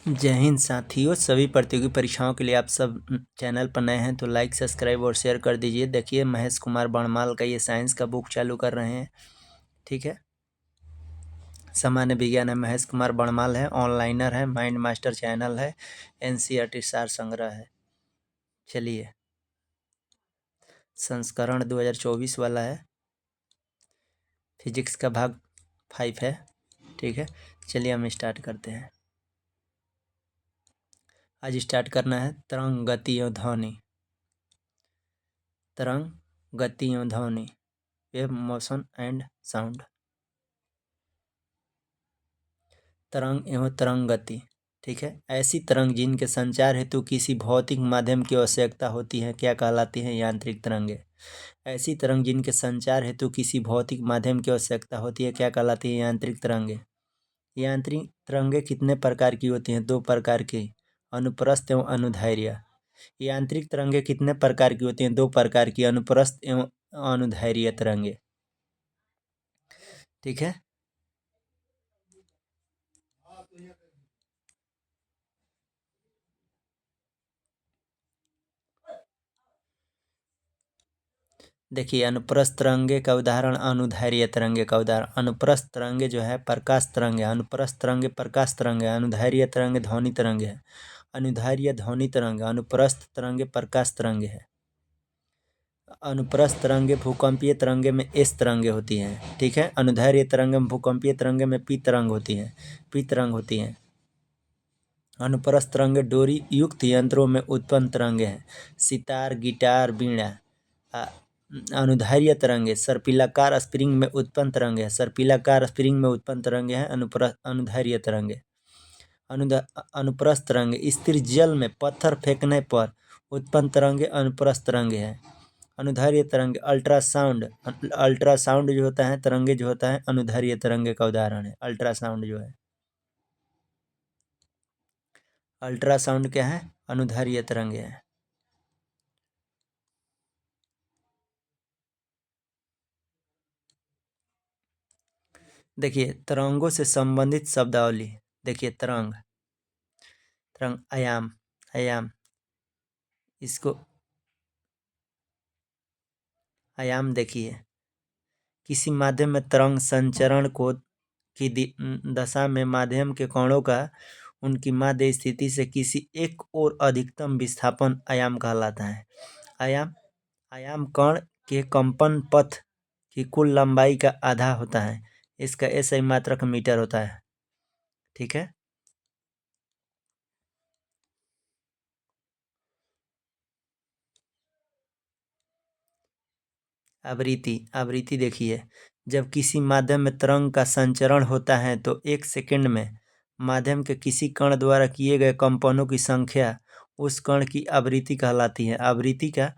जय हिंद साथियों, सभी प्रतियोगी परीक्षाओं के लिए आप सब चैनल पर नए हैं तो लाइक सब्सक्राइब और शेयर कर दीजिए। देखिए, महेश कुमार बणमाल का ये साइंस का बुक चालू कर रहे हैं। ठीक है, सामान्य विज्ञान है, महेश कुमार बणमाल है, ऑनलाइनर है, माइंड मास्टर चैनल है, एनसीईआरटी सार संग्रह है। चलिए, संस्करण 2024 वाला है, फिजिक्स का भाग 5 है। ठीक है, चलिए हम स्टार्ट करते हैं। आज स्टार्ट करना है तरंग, गति एवं ध्वनि। तरंग, गति एवं ध्वनि, वेव, मोशन एंड साउंड। तरंग एवं तरंग गति। ठीक है, ऐसी तरंग जिनके संचार हेतु किसी भौतिक माध्यम की आवश्यकता होती है क्या कहलाती है? यांत्रिक तरंगे। ऐसी तरंग जिनके संचार हेतु किसी भौतिक माध्यम की आवश्यकता होती है क्या कहलाती है? यांत्रिक तरंगे। यांत्रिक तरंगे कितने प्रकार की होती हैं? 2 प्रकार की, अनुप्रस्थ एवं अनुदैर्ध्य। यांत्रिक तरंगे कितने प्रकार की होती हैं? 2 प्रकार की, अनुप्रस्थ एवं अनुदैर्ध्य तरंगे। ठीक है, देखिए, अनुप्रस्थ तरंगे का उदाहरण, अनुदैर्ध्य तरंगे का उदाहरण। अनुप्रस्थ तरंगे जो है प्रकाश तरंग है, अनुप्रस्थ तरंगे प्रकाश तरंग है, अनुदैर्ध्य तरंगे ध्वनि तरंग है। अनुदैर्ध्य ध्वनि तरंग, अनुप्रस्थ तरंगे प्रकाश तरंगे है। अनुप्रस्थ तरंगे भूकंपीय तरंगे में एस तरंगे होती हैं। ठीक है, अनुदैर्ध्य तरंगे में भूकंपीय तरंगे में पी तरंग होती हैं, पी तरंग होती हैं। अनुप्रस्थ तरंगे डोरी युक्त यंत्रों में उत्पन्न तरंगे हैं, सितार, गिटार, वीणा। अनुदैर्ध्य तरंगे सर्पिलाकार स्प्रिंग में उत्पन्न तरंगे हैं, सर्पिलाकार स्प्रिंग में उत्पन्न तरंगे हैं अनुदैर्ध्य तरंगे। अनुप्रस्थ तरंगे स्थिर जल में पत्थर फेंकने पर उत्पन्न तरंगे अनुप्रस्थ तरंगे हैं। अनुदैर्ध्य तरंगे अल्ट्रासाउंड, अल्ट्रासाउंड जो होता है तरंगे जो होता है अनुदैर्ध्य तरंगे का उदाहरण है। अल्ट्रासाउंड जो है, अल्ट्रासाउंड क्या है? अनुदैर्ध्य तरंगे है। देखिए, तरंगों से संबंधित शब्दावली। देखिए, तरंग, तरंग, आयाम, आयाम, इसको आयाम देखिए, किसी माध्यम में तरंग संचरण को की दशा में माध्यम के कणों का उनकी माध्य स्थिति से किसी एक और अधिकतम विस्थापन आयाम कहलाता है। आयाम, आयाम कण के कंपन पथ की कुल लंबाई का आधा होता है। इसका SI मात्रक मीटर होता है। ठीक है, आवृत्ति, आवृत्ति देखिए, जब किसी माध्यम में तरंग का संचरण होता है तो 1 सेकंड में माध्यम के किसी कण द्वारा किए गए कंपनों की संख्या उस कण की आवृत्ति कहलाती है। आवृत्ति का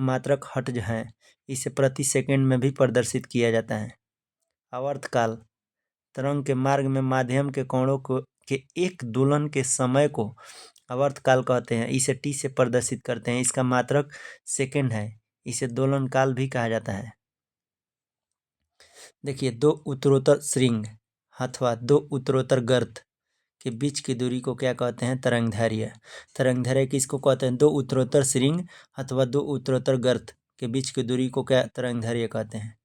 मात्रक हर्ट्ज है, इसे प्रति सेकंड में भी प्रदर्शित किया जाता है। आवर्तकाल, तरंग के मार्ग में माध्यम के कणों को के एक दोलन के समय को आवर्तकाल कहते हैं, इसे T से प्रदर्शित करते हैं, इसका मात्रक सेकंड है, इसे दोलन काल भी कहा जाता है। देखिए, 2 उत्तरोत्तर श्रृंग अथवा 2 उत्तरोत्तर गर्त के बीच की दूरी को क्या कहते हैं? तरंगदैर्ध्य। तरंगदैर्ध्य किसको कहते हैं? 2 उत्तरोत्तर श्रृंग अथवा 2 उत्तरोत्तर गर्त के बीच की दूरी को क्या तरंगदैर्ध्य कहते हैं?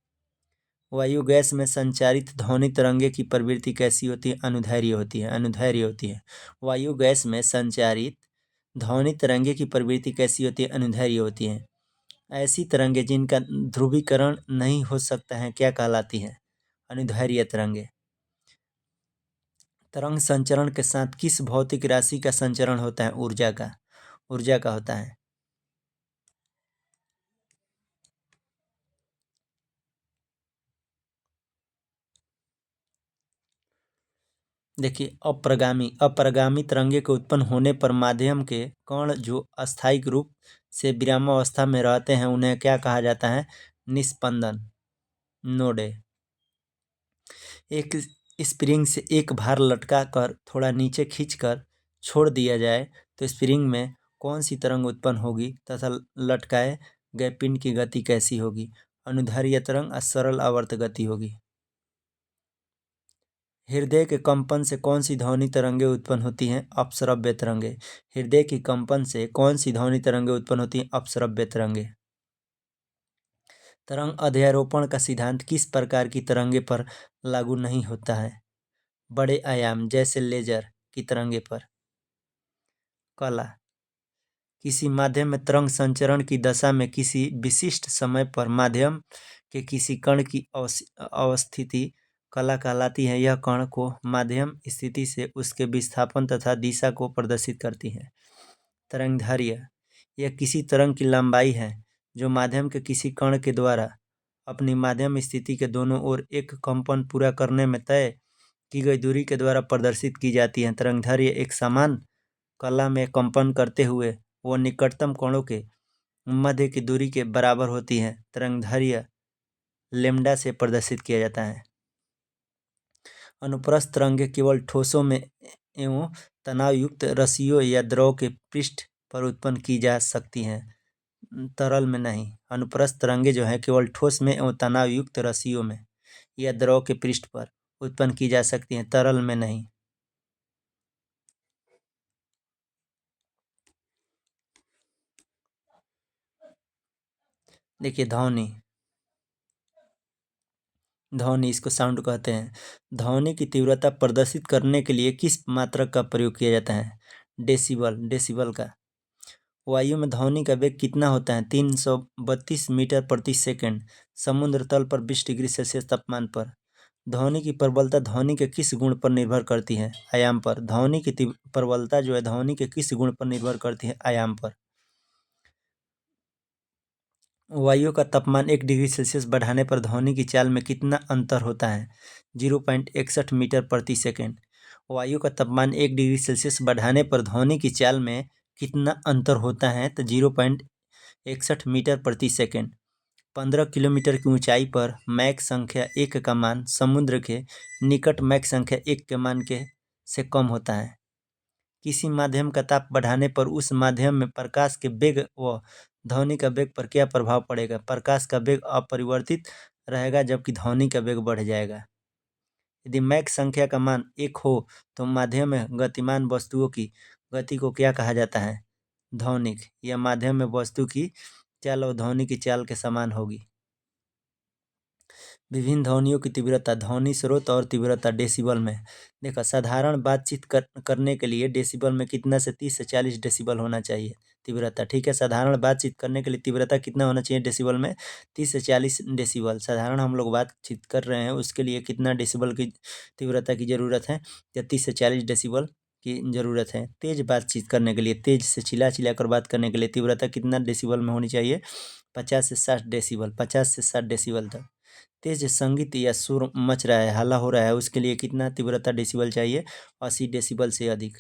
वायु गैस में संचारित ध्वनि तरंगे की प्रवृत्ति कैसी होती है? अनुदैर्ध्य होती है, अनुदैर्ध्य होती है। वायु गैस में संचारित ध्वनि तरंगे की प्रवृत्ति कैसी होती है? अनुदैर्ध्य होती है। ऐसी तरंगे जिनका ध्रुवीकरण नहीं हो सकता है क्या कहलाती है? अनुदैर्ध्य तरंगे। तरंग संचरण के साथ किस भौतिक राशि का संचरण होता है? ऊर्जा का, ऊर्जा का होता है। देखिए, अप्रगामी, अप्रगामी तरंगे के उत्पन्न होने पर माध्यम के कण जो अस्थायी रूप से विरामावस्था में रहते हैं उन्हें क्या कहा जाता है? निस्पंदन, नोडे। एक स्प्रिंग से एक भार लटका कर थोड़ा नीचे खींचकर छोड़ दिया जाए तो स्प्रिंग में कौन सी तरंग उत्पन्न होगी तथा लटकाए गए पिंड की गति कैसी होगी? अनुदैर्ध्य तरंग और सरल आवर्त गति होगी। हृदय के कंपन से कौन सी ध्वनि तरंगे उत्पन्न होती हैं? अपश्रव्य तरंगे। हृदय की कंपन से कौन सी ध्वनि तरंगे उत्पन्न होती हैं? अपश्रव्य तरंगे। तरंग अध्यारोपण का सिद्धांत किस प्रकार की तरंगे पर लागू नहीं होता है? बड़े आयाम जैसे लेजर की तरंगे पर। कला। किसी माध्यम में तरंग संचरण की दशा में किसी विशिष्ट समय पर माध्यम के किसी कण की अवस्थिति कला कहलाती है। यह कण को माध्यम स्थिति से उसके विस्थापन तथा दिशा को प्रदर्शित करती है। तरंगदैर्घ्य। यह किसी तरंग की लंबाई है जो माध्यम के किसी कण के द्वारा अपनी माध्यम स्थिति के दोनों ओर एक कंपन पूरा करने में तय की गई दूरी के द्वारा प्रदर्शित की जाती है। तरंगदैर्घ्य एक समान कला में कंपन करते हुए वो निकटतम कोणों के मध्य की दूरी के बराबर होती है। तरंगदैर्घ्य लैम्ब्डा से प्रदर्शित किया जाता है। अनुप्रस्थ तरंगें केवल ठोसों में एवं तनावयुक्त रस्सियों या द्रव के पृष्ठ पर उत्पन्न की जा सकती हैं, तरल में नहीं। अनुप्रस्थ तरंगें जो है केवल ठोस में एवं तनावयुक्त रस्सियों में या द्रव के पृष्ठ पर उत्पन्न की जा सकती हैं, तरल में नहीं। देखिए ध्वनि। ध्वनि इसको साउंड कहते हैं। ध्वनि की तीव्रता प्रदर्शित करने के लिए किस मात्रक का प्रयोग किया जाता है? डेसिबल। डेसिबल का। वायु में ध्वनि का वेग कितना होता है? 332 मीटर प्रति सेकंड समुद्र तल पर 20 डिग्री सेल्सियस तापमान पर। ध्वनि की प्रबलता ध्वनि के किस गुण पर निर्भर करती है? आयाम पर। ध्वनि की प्रबलता जो है ध्वनि के किस गुण पर निर्भर करती है? आयाम पर। वायु का तापमान 1 डिग्री सेल्सियस बढ़ाने पर ध्वनि की चाल में कितना अंतर होता है? 0.61 मीटर प्रति सेकंड। वायु का तापमान 1 डिग्री सेल्सियस बढ़ाने पर ध्वनि की चाल में कितना अंतर होता है? तो 0.61 मीटर प्रति सेकंड। 15 किलोमीटर की ऊंचाई पर मैक संख्या 1 का मान समुद्र के निकट मैक संख्या 1 के मान के से कम होता है। किसी माध्यम का ताप बढ़ाने पर उस माध्यम में प्रकाश के वेग व ध्वनि का वेग पर क्या प्रभाव पड़ेगा? प्रकाश का वेग अपरिवर्तित रहेगा जबकि ध्वनि का वेग बढ़ जाएगा। यदि मैक संख्या का मान 1 हो तो माध्यम में गतिमान वस्तुओं की गति को क्या कहा जाता है? ध्वनिक। यह माध्यम में वस्तु की चाल और ध्वनि की चाल के समान होगी। विभिन्न ध्वनियों की तीव्रता। ध्वनि स्रोत और तीव्रता डेसिबल में। देखो साधारण बातचीत करने के लिए डेसिबल में कितना से 30 से 40 डेसिबल होना चाहिए तीव्रता। ठीक है, साधारण बातचीत करने के लिए तीव्रता कितना होना चाहिए डेसिबल में? 30 से 40 डेसिबल। साधारण हम लोग बातचीत कर रहे हैं उसके लिए कितना डेसिबल की तीव्रता की ज़रूरत है? 30 से 40 डेसिबल की ज़रूरत है। तेज़ बातचीत करने के लिए, तेज़ से चिल्ला चिल्ला कर बात करने के लिए तीव्रता कितना डेसिबल में होनी चाहिए? 50 से 60 डेसिबल। 50 से 60 डेसिबल तक। तेज संगीत या शोर मच रहा है, हल्ला हो रहा है, उसके लिए कितना तीव्रता डेसिबल चाहिए? 80 डेसिबल से अधिक।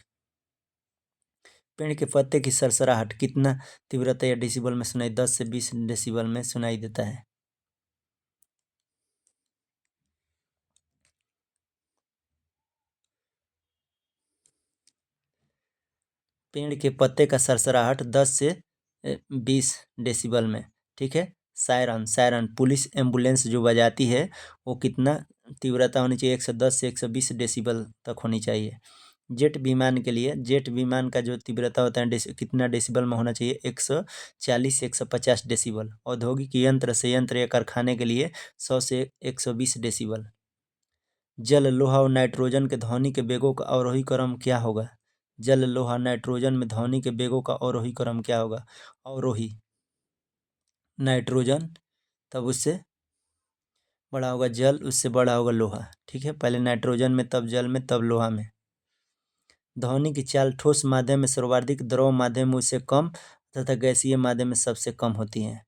पेड़ के पत्ते की सरसराहट कितना तीव्रता या डेसिबल में सुनाई? 10 से 20 डेसिबल में सुनाई देता है। पेड़ के पत्ते का सरसराहट 10 से 20 डेसिबल में। ठीक है। सायरन। सायरन पुलिस एम्बुलेंस जो बजाती है वो कितना तीव्रता होनी चाहिए? 110 से 120 डेसिबल तक होनी चाहिए। जेट विमान के लिए, जेट विमान का जो तीव्रता होता है कितना डेसिबल में होना चाहिए? 140 से 150 डेसिबल। औद्योगिक यंत्र संयंत्र या कारखाने के लिए 100 से 120 डेसिबल। जल, लोहा और नाइट्रोजन के ध्वनि के वेगों का अवरोही क्रम क्या होगा? जल, लोहा, नाइट्रोजन में ध्वनि के वेगों का अवरोही क्रम क्या होगा? अवरोही नाइट्रोजन, तब उससे बड़ा होगा जल, उससे बड़ा होगा लोहा। ठीक है, पहले नाइट्रोजन में, तब जल में, तब लोहा में। ध्वनि की चाल ठोस माध्यम में सर्वाधिक, द्रव माध्यम में उससे कम तथा गैसीय माध्यम में सबसे कम होती है।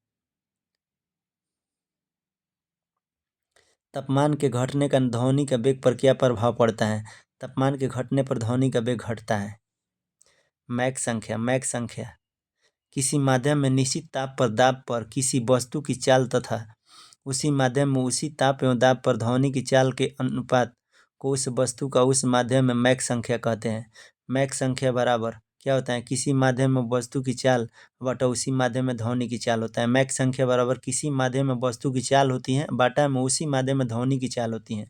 तापमान के घटने का ध्वनि का वेग पर क्या प्रभाव पड़ता है? तापमान के घटने पर ध्वनि का वेग घटता है। मैक संख्या। मैक संख्या किसी माध्यम में निश्चित ताप पर दाब पर किसी वस्तु की चाल तथा उसी माध्यम में उसी ताप एवं दाब पर ध्वनि की चाल के अनुपात को उस वस्तु का उस माध्यम में मैक संख्या कहते हैं। मैक संख्या बराबर क्या होता है? किसी माध्यम में वस्तु की चाल बटा उसी माध्यम में ध्वनि की चाल होता है। मैक संख्या बराबर किसी माध्यम में वस्तु की चाल होती है बटा में उसी माध्यम में ध्वनि की चाल होती है।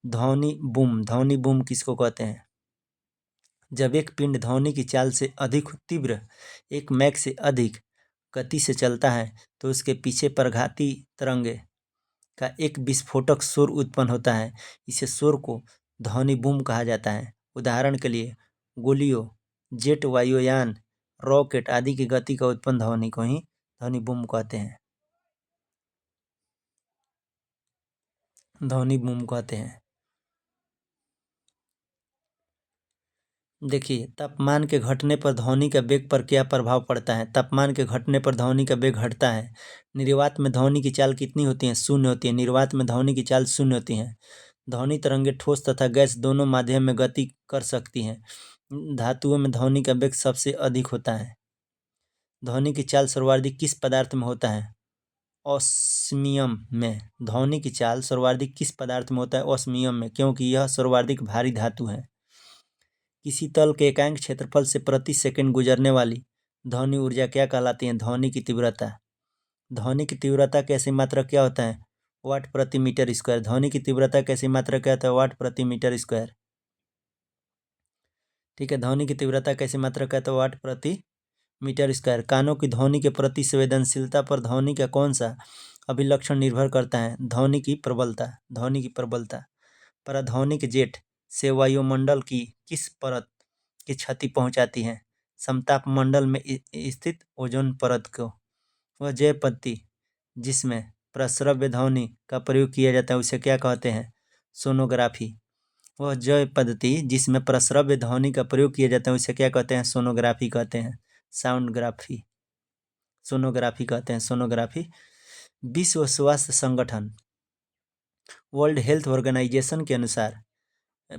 ध्वनि बूम किसको कहते हैं? जब एक पिंड ध्वनि की चाल से अधिक तीव्र, 1 मैक से अधिक गति से चलता है तो उसके पीछे प्रघाती तरंगे का एक विस्फोटक शोर उत्पन्न होता है। इसे शोर को ध्वनि बूम कहा जाता है। उदाहरण के लिए गोलियों, जेट वायुयान, रॉकेट आदि की गति का उत्पन्न ध्वनि को ही ध्वनि बूम कहते हैं। ध्वनि बूम कहते हैं। देखिए, तापमान के घटने पर ध्वनि का वेग पर क्या प्रभाव पड़ता है? तापमान के घटने पर ध्वनि का वेग घटता है। निर्वात में ध्वनि की चाल कितनी होती है? 0 होती है। निर्वात में ध्वनि की चाल 0 होती है। ध्वनि तरंगे ठोस तथा गैस दोनों माध्यम में गति कर सकती हैं। धातुओं में ध्वनि का वेग सबसे अधिक होता है। ध्वनि की चाल सर्वाधिक किस पदार्थ में होता है? ऑस्मियम में। ध्वनि की चाल सर्वाधिक किस पदार्थ में होता है? ऑस्मियम में, क्योंकि यह सर्वाधिक भारी धातु है। किसी तल के एकांक क्षेत्रफल से प्रति सेकंड गुजरने वाली ध्वनि ऊर्जा क्या कहलाती है? ध्वनि की तीव्रता। ध्वनि की तीव्रता कैसी मात्रा क्या होता है? वाट प्रति मीटर स्क्वायर। ध्वनि की तीव्रता कैसी मात्रा क्या होता है? वाट प्रति मीटर स्क्वायर। ठीक है, ध्वनि की तीव्रता कैसी मात्रा क्या होता है? वाट प्रति मीटर स्क्वायर। कानों की ध्वनि के प्रति संवेदनशीलता पर ध्वनि का कौन सा अभिलक्षण निर्भर करता है? ध्वनि की प्रबलता। ध्वनि की प्रबलता। पराध्वनिक जेट से वायुमंडल की किस परत की क्षति पहुंचाती है? समताप मंडल में स्थित ओजोन परत को। वह जय पद्धति जिसमें प्रस्रव्य ध्वनि का प्रयोग किया जाता है उसे क्या कहते हैं? सोनोग्राफी। वह जय पद्धति जिसमें प्रस्रव्य ध्वनि का प्रयोग किया जाता है उसे क्या कहते हैं? सोनोग्राफी कहते हैं। साउंडग्राफी, सोनोग्राफी कहते हैं। सोनोग्राफी। विश्व स्वास्थ्य संगठन वर्ल्ड हेल्थ ऑर्गेनाइजेशन के अनुसार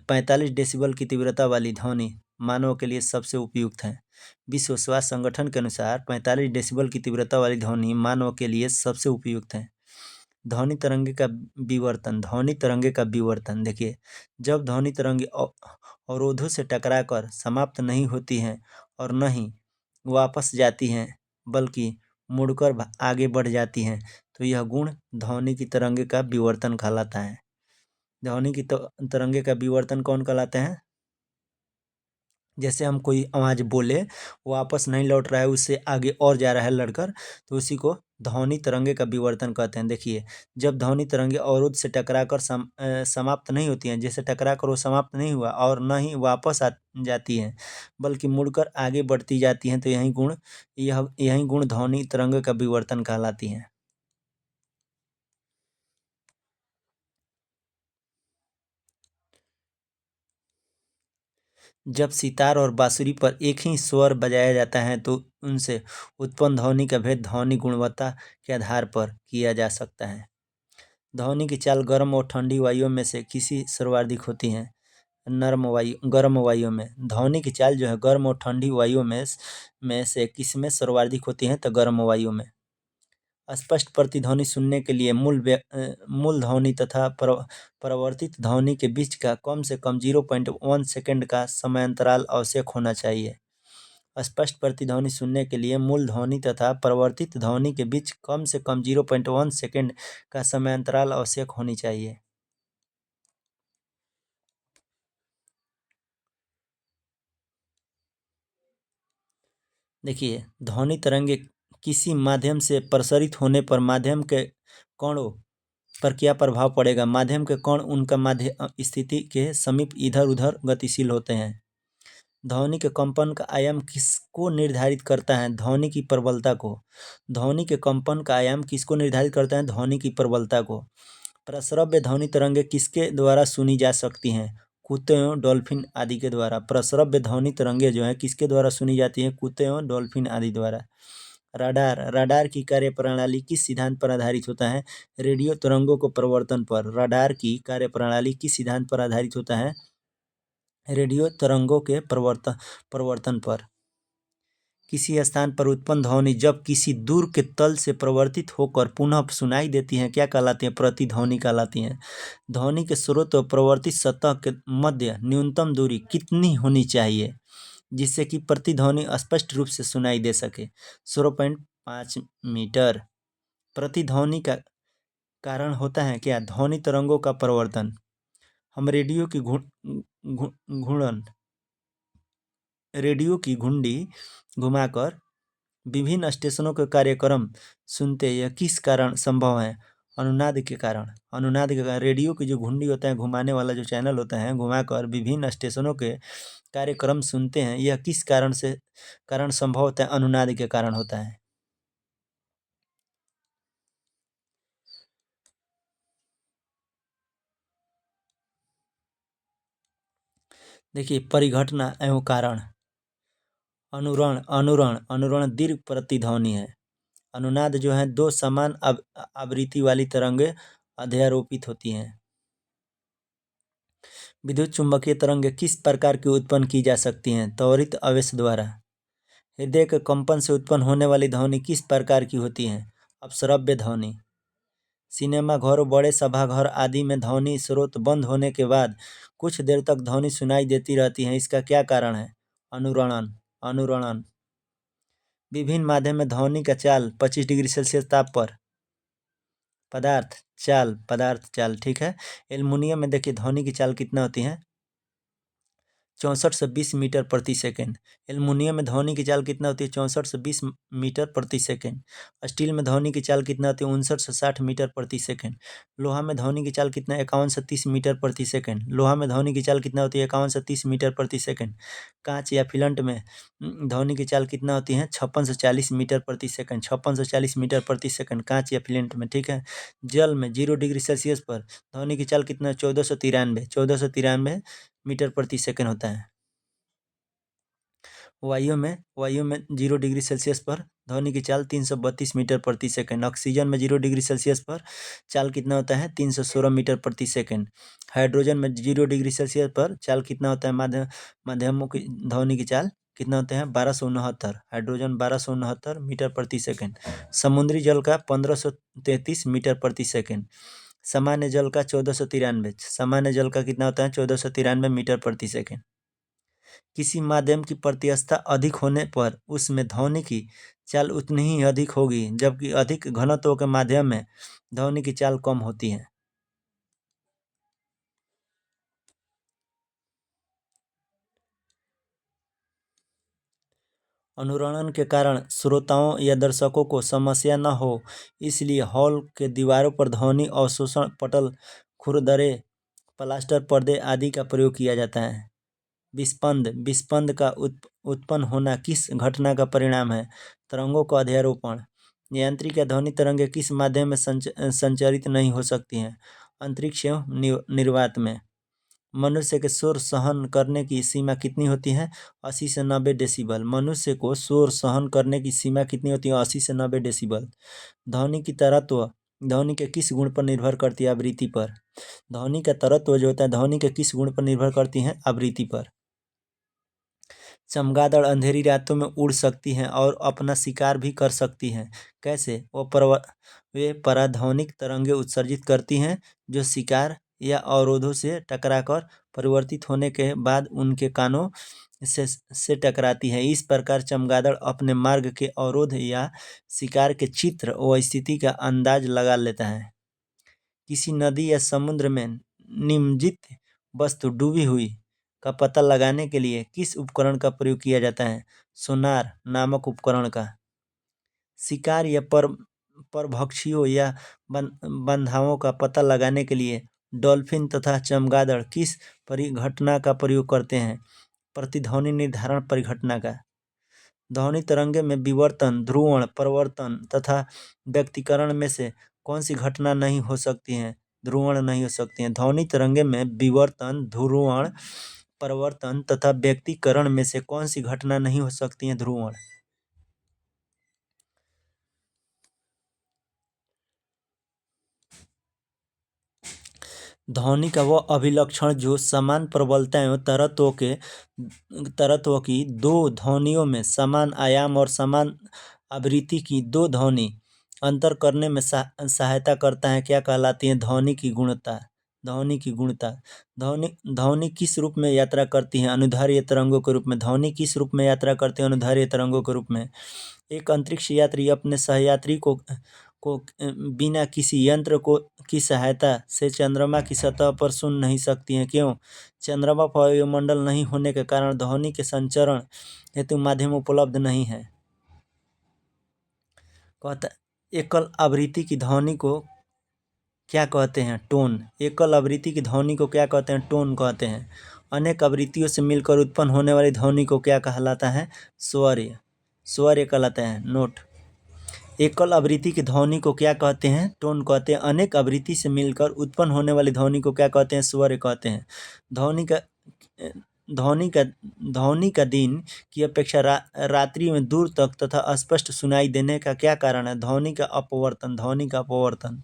45 डेसिबल की तीव्रता वाली ध्वनि मानव के लिए सबसे उपयुक्त है। विश्व स्वास्थ्य संगठन के अनुसार 45 डेसिबल की तीव्रता वाली ध्वनि मानव के लिए सबसे उपयुक्त है। ध्वनि तरंगे का विवर्तन। ध्वनि तरंगे का विवर्तन। देखिए, जब ध्वनि तरंगे अवरोधों से टकराकर समाप्त नहीं होती हैं और न ही वापस जाती हैं बल्कि मुड़कर आगे बढ़ जाती हैं तो यह गुण ध्वनि की तरंगे का विवर्तन कहलाता है। ध्वनि की तरंगे का विवर्तन कौन कहलाते हैं? जैसे हम कोई आवाज बोले, वापस नहीं लौट रहा है, उससे आगे और जा रहा है लड़कर, तो उसी को ध्वनि तरंगे का विवर्तन कहते हैं। देखिए, जब ध्वनि तरंगे अवरोध से टकराकर समाप्त नहीं होती हैं, जैसे टकराकर वो समाप्त नहीं हुआ और न ही वापस आ जाती हैं बल्कि मुड़कर आगे बढ़ती जाती हैं, तो यही गुण ध्वनि तरंगे का विवर्तन कहलाती हैं। जब सितार और बांसुरी पर एक ही स्वर बजाया जाता है तो उनसे उत्पन्न ध्वनि का भेद ध्वनि गुणवत्ता के आधार पर किया जा सकता है। ध्वनि की चाल गर्म और ठंडी वायुओं में से किसी सर्वाधिक होती है? गर्म वायु में। ध्वनि की चाल जो है गर्म और ठंडी वायुओं में से किस में सर्वाधिक होती है? तो गर्म वायु में। स्पष्ट प्रतिध्वनि सुनने के लिए मूल ध्वनि तथा परावर्तित ध्वनि के बीच का कम से कम 0.1 सेकंड का समयांतराल आवश्यक होना चाहिए। स्पष्ट प्रतिध्वनि सुनने के लिए मूल ध्वनि तथा परावर्तित ध्वनि के बीच कम से कम 0.1 सेकंड का समयांतराल आवश्यक होनी चाहिए। देखिए, ध्वनि तरंगे किसी माध्यम से प्रसारित होने पर माध्यम के कणों पर क्या प्रभाव पड़ेगा? माध्यम के कण उनका माध्य स्थिति के समीप इधर उधर गतिशील होते हैं। ध्वनि के कंपन का आयाम किसको निर्धारित करता है? ध्वनि की प्रबलता को। ध्वनि के कंपन का आयाम किसको निर्धारित करता है? ध्वनि की प्रबलता को। प्रस्रव्य ध्वनि तरंगे किसके द्वारा सुनी जा सकती हैं? कुत्ते एवं डॉल्फिन आदि के द्वारा। प्रस्रव्य ध्वनि तरंगे जो है किसके द्वारा सुनी जाती हैं? कुत्ते एवं डॉल्फिन आदि द्वारा। राडार की कार्यप्रणाली किस सिद्धांत पर आधारित होता है? रेडियो तरंगों को प्रवर्तन पर। राडार की कार्यप्रणाली किस सिद्धांत पर आधारित होता है? रेडियो तरंगों के प्रवर्तन पर। किसी स्थान पर उत्पन्न ध्वनि जब किसी दूर के तल से प्रवर्तित होकर पुनः सुनाई देती हैं क्या कहलाती हैं? प्रतिध्वनि कहलाती हैं। ध्वनि के स्रोत और प्रवर्तित सतह के मध्य न्यूनतम दूरी कितनी होनी चाहिए जिससे कि प्रतिध्वनि स्पष्ट रूप से सुनाई दे सके? 0.5 मीटर। प्रतिध्वनि का कारण होता है क्या? ध्वनि तरंगों का प्रवर्तन। हम रेडियो की घुंडी घुमाकर विभिन्न स्टेशनों के कार्यक्रम सुनते, यह किस कारण संभव है? अनुनाद के कारण। रेडियो की जो घुंडी होता है, घुमाने वाला जो चैनल होता है, घुमाकर विभिन्न स्टेशनों के कार्यक्रम सुनते हैं, यह किस कारण संभव होता है? अनुनाद के कारण होता है। देखिए, परिघटना एवं कारण। अनुरण दीर्घ प्रतिध्वनि है। अनुनाद जो है, दो समान आवृत्ति वाली तरंगें अध्यारोपित होती हैं। विद्युत चुंबकीय तरंगें किस प्रकार की उत्पन्न की जा सकती हैं? त्वरित आवेश द्वारा। हृदय के कंपन से उत्पन्न होने वाली ध्वनि किस प्रकार की होती है? अपश्रव्य ध्वनि। सिनेमा घरों, बड़े सभाघर आदि में ध्वनि स्रोत बंद होने के बाद कुछ देर तक ध्वनि सुनाई देती रहती है, इसका क्या कारण है? अनुरणन। विभिन्न माध्यम में ध्वनि का चाल 25 डिग्री सेल्सियस ताप पर। पदार्थ चाल, ठीक है। एल्युमिनियम में देखिए ध्वनि की चाल कितना होती है? 64 से 20 मीटर प्रति सेकेंड। एल्युमिनियम में ध्वनि की चाल कितना होती है? 64 से 20 मीटर प्रति सेकेंड। स्टील में ध्वनि की चाल कितना होती है? 59 से 60 मीटर प्रति सेकेंड। लोहा में ध्वनि की चाल कितना? 51 से 30 मीटर प्रति सेकेंड। लोहा में ध्वनि की चाल कितना होती है? 51 से 30 मीटर प्रति सेकेंड। कांच या फिलंट में ध्वनि की चाल कितना होती है? 56 से 40 मीटर प्रति सेकेंड। 56 से 40 मीटर प्रति सेकेंड कांच या फिलंट में, ठीक है। जल में 0 डिग्री सेल्सियस पर ध्वनि की चाल कितना? 1493 मीटर प्रति सेकेंड होता है। वायु में 0 डिग्री सेल्सियस पर ध्वनि की चाल 332 मीटर प्रति सेकेंड। ऑक्सीजन में 0 डिग्री सेल्सियस पर चाल कितना होता है? 316 मीटर प्रति सेकेंड। हाइड्रोजन में 0 डिग्री सेल्सियस पर चाल कितना होता है? माध्यमों की ध्वनि की चाल कितना होते हैं? 1269। हाइड्रोजन 1269 मीटर प्रति सेकेंड। समुद्री जल का 1533 मीटर प्रति सेकेंड। सामान्य जल का 1493। सामान्य जल का कितना होता है? 1493 मीटर प्रति सेकेंड। किसी माध्यम की प्रत्यस्थता अधिक होने पर उसमें ध्वनि की चाल उतनी ही अधिक होगी, जबकि अधिक घनत्व के माध्यम में ध्वनि की चाल कम होती है। अनुरणन के कारण श्रोताओं या दर्शकों को समस्या न हो, इसलिए हॉल के दीवारों पर ध्वनि अवशोषण पटल, खुरदरे, प्लास्टर पर्दे आदि का प्रयोग किया जाता है। विस्पंद का उत्पन्न होना किस घटना का परिणाम है? तरंगों का अध्यारोपण। यांत्रिक या ध्वनि तरंगें किस माध्यम में संचरित नहीं हो सकती हैं? अंतरिक्ष एवं निर्वात में। मनुष्य के शोर सहन करने की सीमा कितनी होती है? 80 से 90 डेसिबल। मनुष्य को शोर सहन करने की सीमा कितनी होती है? 80 से 90 डेसिबल। ध्वनि की तरत्व ध्वनि के किस गुण पर निर्भर करती है? आवृत्ति पर। ध्वनि का तरत्व जो होता है ध्वनि के किस गुण पर निर्भर करती है? आवृत्ति पर। चमगादड़ अंधेरी रातों में उड़ सकती हैं और अपना शिकार भी कर सकती हैं। कैसे? वे पराध्वनिक तरंगें उत्सर्जित करती हैं जो शिकार या अवरोधों से टकराकर परिवर्तित होने के बाद उनके कानों से टकराती हैं। इस प्रकार चमगादड़ अपने मार्ग के अवरोध या शिकार के चित्र व स्थिति का अंदाज लगा लेता है। किसी नदी या समुद्र में निमज्जित वस्तु डूबी हुई का पता लगाने के लिए किस उपकरण का प्रयोग किया जाता है? सोनार नामक उपकरण का। शिकार या परभक्षियों या बाधाओं का पता लगाने के लिए डॉल्फिन तथा चमगादड़ किस परिघटना का प्रयोग करते हैं? प्रतिध्वनि निर्धारण परिघटना का। ध्वनि तरंगे में विवर्तन, ध्रुवण, प्रवर्तन तथा व्यक्तीकरण में से कौन सी घटना नहीं हो सकती है? ध्रुवण नहीं हो सकती है। ध्वनि तरंगे में विवर्तन, ध्रुवण, प्रवर्तन तथा व्यक्तीकरण में से कौन सी घटना नहीं हो सकती है? ध्रुवण। ध्वनि का वह अभिलक्षण जो समान प्रबलता एवं तरत्व की दो ध्वनियों में समान आयाम और समान आवृत्ति की दो ध्वनि अंतर करने में सहायता करता है, क्या कहलाती है? ध्वनि की गुणता। ध्वनि किस रूप में यात्रा करती है? अनुदैर्ध्य तरंगों के रूप में। ध्वनि किस रूप में यात्रा करती है? अनुदैर्ध्य तरंगों के रूप में। एक अंतरिक्ष यात्री अपने सहयात्री को को बिना किसी यंत्र को की सहायता से चंद्रमा की सतह पर सुन नहीं सकती हैं। क्यों? चंद्रमा पर वायुमंडल नहीं होने के कारण ध्वनि के संचरण हेतु माध्यम उपलब्ध नहीं है। कहता एकल आवृत्ति की ध्वनि को क्या कहते हैं? टोन। एकल आवृत्ति की ध्वनि को क्या कहते हैं? टोन कहते हैं। अनेक आवृत्तियों से मिलकर उत्पन्न होने वाली ध्वनि को क्या कहलाता है? स्वर। स्वर कहलाता है। नोट। एकल आवृत्ति की ध्वनि को क्या कहते हैं? टोन कहते हैं। अनेक आवृत्ति से मिलकर उत्पन्न होने वाली ध्वनि को क्या कहते हैं? स्वर कहते हैं। ध्वनि का ध्वनि का दिन की अपेक्षा रात्रि में दूर तक तथा स्पष्ट सुनाई देने का क्या कारण है? ध्वनि का अपवर्तन। ध्वनि का अपवर्तन।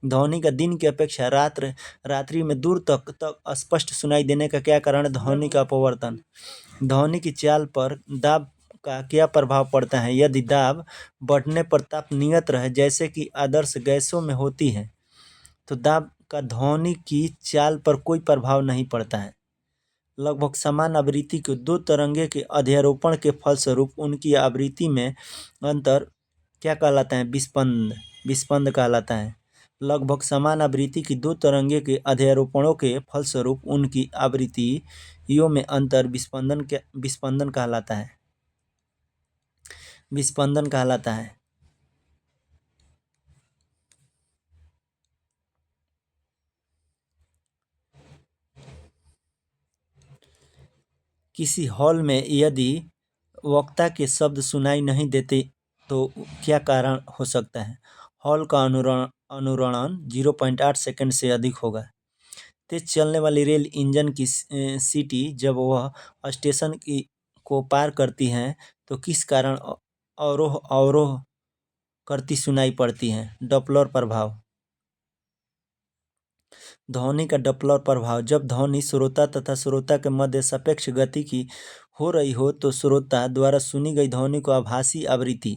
ध्वनि का दिन की अपेक्षा रात्रि में दूर तक स्पष्ट सुनाई देने का क्या कारण है? ध्वनि का अपवर्तन। ध्वनि की चाल पर दाब का क्या प्रभाव पड़ता है? यदि दाब बढ़ने पर ताप नियत रहे, जैसे कि आदर्श गैसों में होती है, तो दाब का ध्वनि की चाल पर कोई प्रभाव नहीं पड़ता है। लगभग समान आवृत्ति के दो तरंगे के अध्यारोपण के फलस्वरूप उनकी आवृत्ति में अंतर क्या कहलाता है? विस्पंद। विस्पंद कहलाता है। लगभग समान आवृत्ति की दो तरंगे के अध्यारोपणों के फलस्वरूप उनकी आवृत्तियों में अंतर विस्पंदन कहलाता है। विस्पंदन कहलाता है। किसी हॉल में यदि वक्ता के शब्द सुनाई नहीं देते तो क्या कारण हो सकता है? हॉल का अनुरणन 0.8 सेकंड से अधिक होगा। तेज चलने वाली रेल इंजन की सीटी जब वह स्टेशन को पार करती हैं तो किस कारण अवरोह अवरोह करती सुनाई पड़ती हैं? डॉप्लर प्रभाव। ध्वनि का डॉप्लर प्रभाव। जब ध्वनि श्रोता तथा श्रोता के मध्य सापेक्ष गति की हो रही हो तो श्रोता द्वारा सुनी गई ध्वनि को आभासी आवृत्ति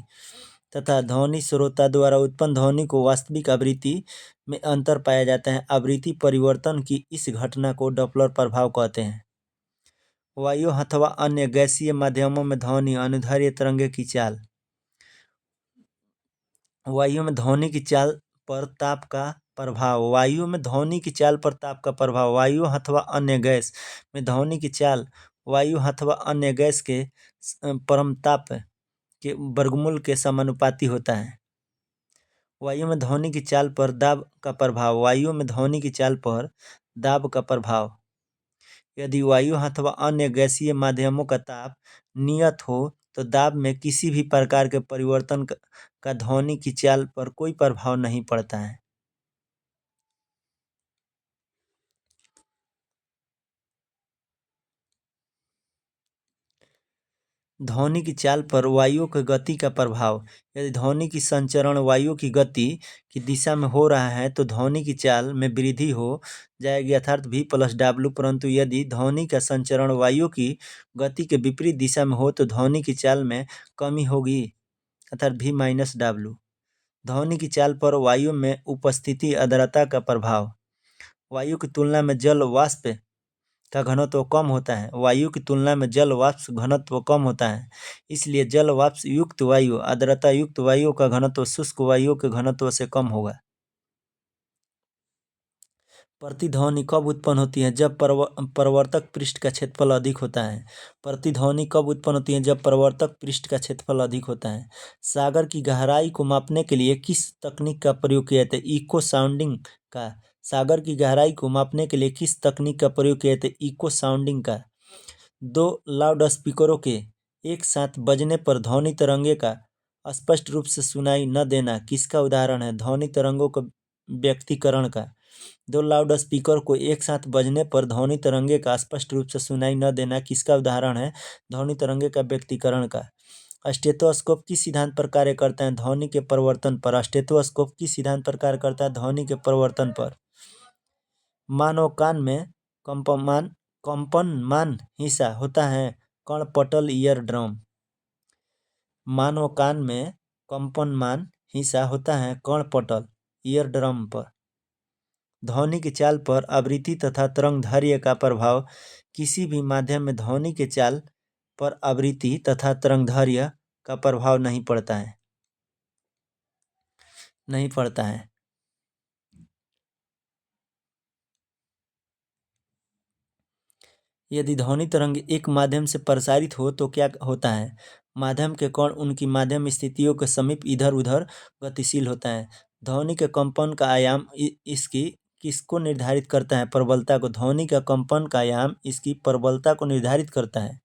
तथा ध्वनि श्रोता द्वारा उत्पन्न ध्वनि को वास्तविक आवृत्ति में अंतर पाया जाता है। आवृत्ति परिवर्तन की इस घटना को डॉप्लर प्रभाव कहते हैं। वायु अथवा अन्य गैसीय माध्यमों में ध्वनि अनुदैर्ध्य तरंगे की चाल। वायु में ध्वनि की चाल पर ताप का प्रभाव। वायु में ध्वनि की चाल पर ताप का प्रभाव। वायु अथवा अन्य गैस में ध्वनि की चाल वायु अथवा अन्य गैस के परमताप के वर्गमूल के समानुपाती होता है। वायु में ध्वनि की चाल पर दाब का प्रभाव। वायु में ध्वनि की चाल पर दाब का प्रभाव। यदि वायु अथवा अन्य गैसीय माध्यमों का ताप नियत हो तो दाब में किसी भी प्रकार के परिवर्तन का ध्वनि की चाल पर कोई प्रभाव नहीं पड़ता है। ध्वनि की चाल पर वायु की गति का प्रभाव। यदि ध्वनि की संचरण वायु की गति की दिशा में हो रहा है तो ध्वनि की चाल में वृद्धि हो जाएगी अर्थात v+w। परंतु यदि ध्वनि का संचरण वायु की गति के विपरीत दिशा में हो तो ध्वनि की चाल में कमी होगी अर्थात v-w। ध्वनि की चाल पर वायु में उपस्थिति आर्द्रता का प्रभाव। वायु की तुलना में जल वाष्प का घनत्व कम होता है। वायु की तुलना में जल वाष्प घनत्व कम होता है, इसलिए जल वाष्प युक्त वायु आर्द्रता युक्त वायु का घनत्व शुष्क वायु के घनत्व से कम होगा। प्रतिध्वनि कब उत्पन्न होती है? जब प्रवर्तक पृष्ठ का क्षेत्रफल अधिक होता है। प्रतिध्वनि कब उत्पन्न होती है? जब प्रवर्तक पृष्ठ का क्षेत्रफल अधिक होता है। सागर की गहराई को मापने के लिए किस तकनीक का प्रयोग किया जाता है? इको साउंडिंग का। सागर की गहराई को मापने के लिए किस तकनीक का प्रयोग किया जाता है? इको साउंडिंग का। दो लाउड स्पीकरों के एक साथ बजने पर ध्वनि तरंगे का स्पष्ट रूप से सुनाई न देना किसका उदाहरण है? ध्वनि तरंगों का व्यक्तीकरण का। दो लाउड स्पीकर को एक साथ बजने पर ध्वनि तरंगे का स्पष्ट रूप से सुनाई न देना किसका उदाहरण है? ध्वनि तरंगे का व्यक्तीकरण का। स्टेथोस्कोप किस सिद्धांत पर कार्य करता है? ध्वनि के परिवर्तन पर। स्टेथोस्कोप किस सिद्धांत पर कार्य करता है? ध्वनि के परिवर्तन पर। मानव कान में कंपनमान हिस्सा होता है कर्णपटल ईयर ड्रम। मानव कान में कंपनमान हिस्सा होता है कर्णपटल ईयर ड्रम पर। ध्वनि की चाल पर आवृत्ति तथा तरंगदैर्घ्य का प्रभाव। किसी भी माध्यम में ध्वनि के चाल पर आवृत्ति तथा तरंगदैर्घ्य का प्रभाव नहीं पड़ता है। नहीं पड़ता है। यदि ध्वनि तरंग एक माध्यम से प्रसारित हो तो क्या होता है? माध्यम के कण उनकी माध्यम स्थितियों के समीप इधर उधर गतिशील होता है। ध्वनि के कंपन का आयाम इसकी किसको निर्धारित करता है? प्रबलता को। ध्वनि का कंपन का आयाम इसकी प्रबलता को निर्धारित करता है।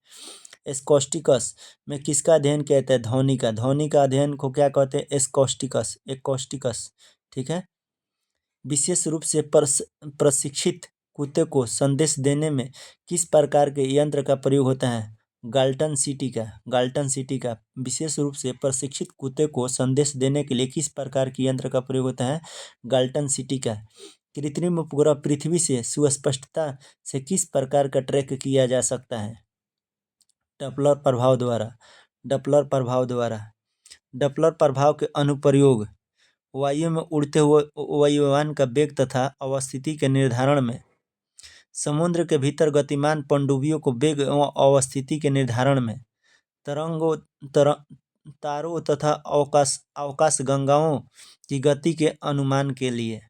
एस्कोस्टिकस में किसका अध्ययन किया जाता है? ध्वनि का। ध्वनि का अध्ययन को क्या कहते हैं? एस्कोस्टिकस। एकोस्टिकस, ठीक है। विशेष रूप से प्रशिक्षित कुत्ते को संदेश देने में किस प्रकार के यंत्र का प्रयोग होता है? गाल्टन सिटी का। गाल्टन सिटी का। विशेष रूप से प्रशिक्षित कुत्ते को संदेश देने के लिए किस प्रकार के यंत्र का प्रयोग होता है? गाल्टन सिटी का। कृत्रिम उपग्रह पृथ्वी से सुस्पष्टता से किस प्रकार का ट्रैक किया जा सकता है? डपलर प्रभाव द्वारा। डपलर प्रभाव द्वारा। डपलर प्रभाव के अनुप्रयोग वायु में उड़ते हुए वायुयान का वेग तथा अवस्थिति के निर्धारण में, समुद्र के भीतर गतिमान पनडुब्बियों को वेग एवं अवस्थिति के निर्धारण में, तरंगों तारों तथा आकाशगंगाओं की गति के अनुमान के लिए।